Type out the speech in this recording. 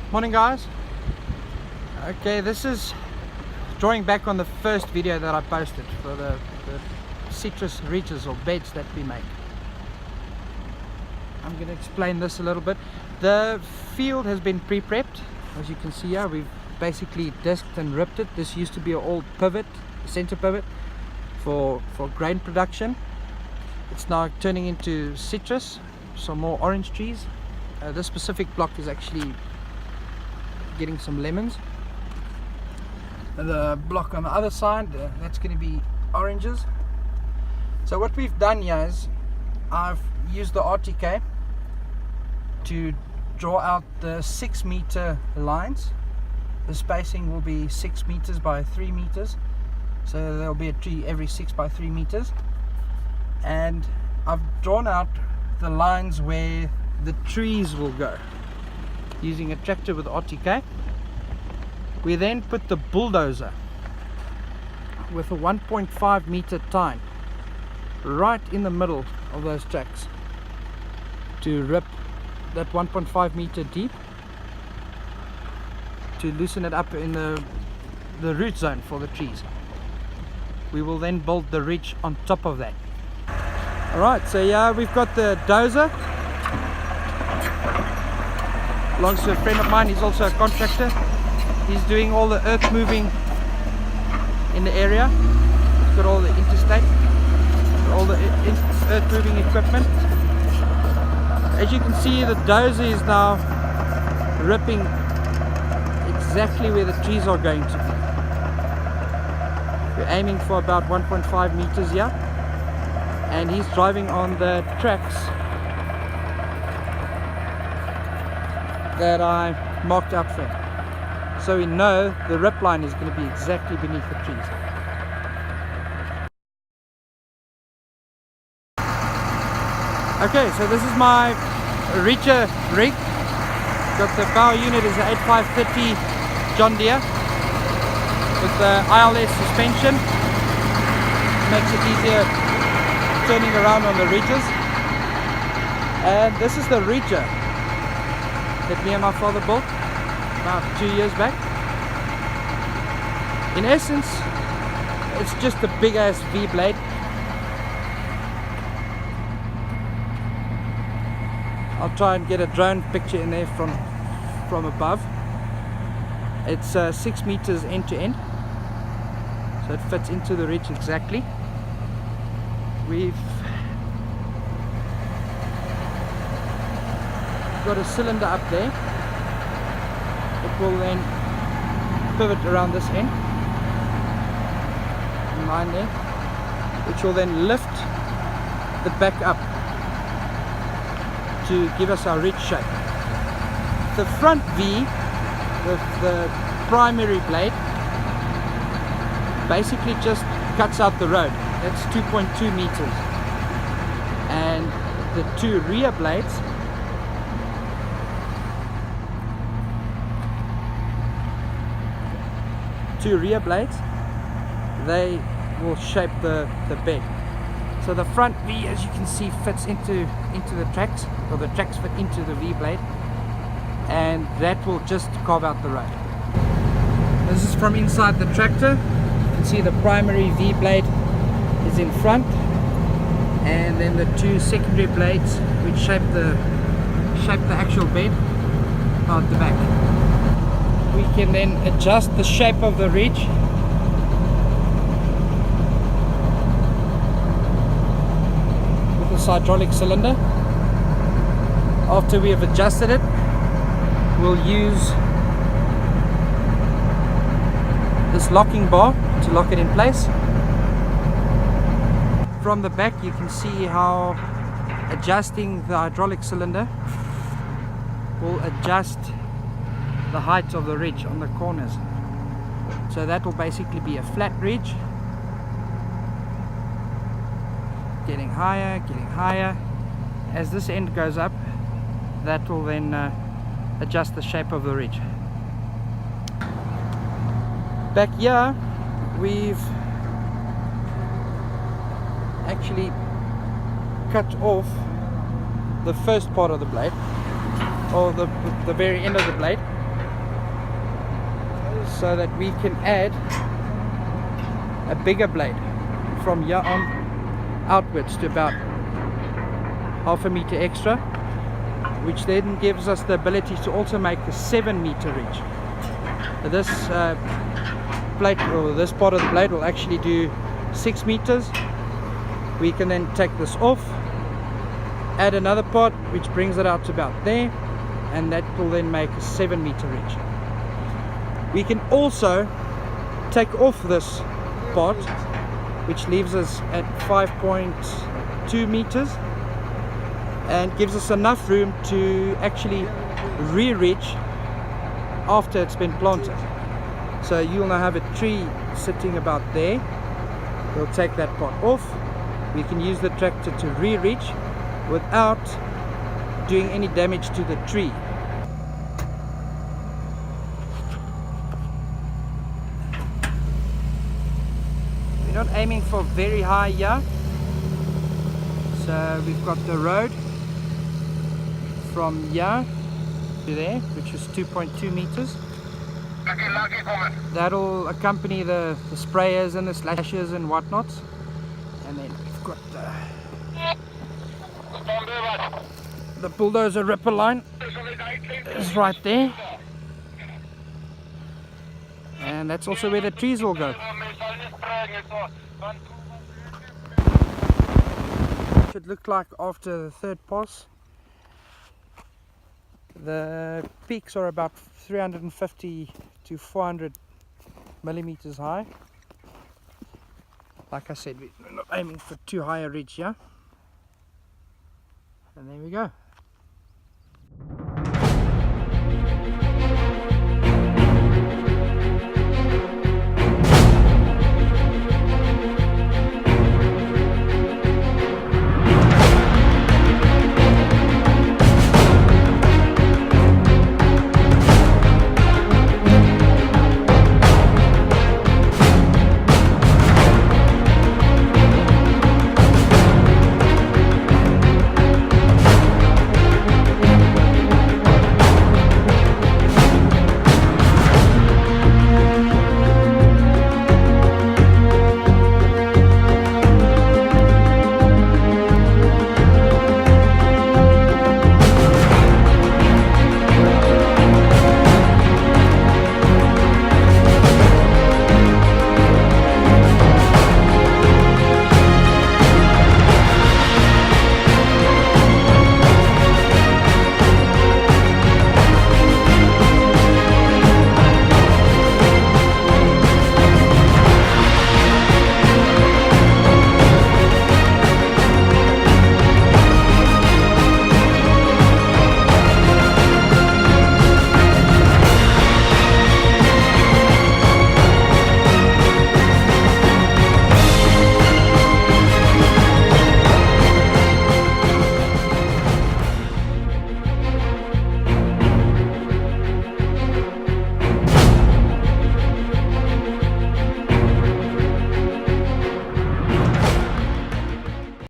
Morning guys. Okay, this is drawing back on the first video that I posted for the citrus ridges or beds that we make. I'm going to explain this a little bit. The field has been pre-prepped. As you can see here, we've basically disked and ripped it. This used to be an old pivot, center pivot for grain production. It's now turning into citrus, some more orange trees. This specific block is actually getting some lemons. The block on the other side, that's going to be oranges. So what we've done here is I've used the RTK to draw out the 6 meter lines. The spacing will be 6 meters by 3 meters, so there'll be a tree every 6 by 3 meters. And I've drawn out the lines where the trees will go using a tractor with RTK. We then put the bulldozer with a 1.5 meter tine right in the middle of those tracks to rip that 1.5 meter deep to loosen it up in the root zone for the trees. We will then build the ridge on top of that. Alright, so yeah, we've got the dozer. Belongs to a friend of mine, he's also a contractor. He's doing all the earth moving in the area. He's got all the interstate, all the earth moving equipment. As you can see, the dozer is now ripping exactly where the trees are going to be. We're aiming for about 1.5 meters here, and he's driving on the tracks that I marked out for him. So we know the rip line is going to be exactly beneath the trees. Okay, so this is my Reacher rig. Got the power unit is an 8530 John Deere with the ILS suspension. Makes it easier turning around on the ridges. And this is the Reacher that me and my father built about 2 years back. In essence, it's just a big ass V-blade. I'll try and get a drone picture in there from above. It's 6 meters end to end, so it fits into the ridge exactly. We've got a cylinder up there. It will then pivot around this end, in line there, which will then lift the back up to give us our ridge shape. The front V, the primary blade, basically just cuts out the road. That's 2.2 meters. And the two rear blades they will shape the bed. So the front V, as you can see, fits into the tracks, or the tracks fit into the V blade, and that will just carve out the road. This is from inside the tractor. You can see the primary V blade is in front, and then the two secondary blades which shape the actual bed out the back. We can then adjust the shape of the ridge with this hydraulic cylinder. After we have adjusted it, we'll use this locking bar to lock it in place. From the back you can see how adjusting the hydraulic cylinder will adjust the height of the ridge on the corners. So that will basically be a flat ridge, getting higher, getting higher. As this end goes up, that will then adjust the shape of the ridge. Back here we've actually cut off the first part of the blade, or the very end of the blade, so that we can add a bigger blade from here on outwards to about half a meter extra, which then gives us the ability to also make a 7-meter ridge. This plate, or this part of the blade, will actually do 6 meters. We can then take this off, add another part which brings it out to about there, and that will then make a 7-meter ridge. We can also take off this part, which leaves us at 5.2 meters and gives us enough room to actually re-ridge after it's been planted. So you'll now have a tree sitting about there. We'll take that part off. We can use the tractor to re-ridge without doing any damage to the tree. We're not aiming for very high here. So we've got the road from here to there, which is 2.2 meters. That'll accompany the sprayers and the slashers and whatnot. And then we've got the bulldozer ripper line is right there. And that's also where the trees will go. Should look like after the third pass. The peaks are about 350 to 400 millimeters high. Like I said, we're not aiming for too high a ridge here. And there we go.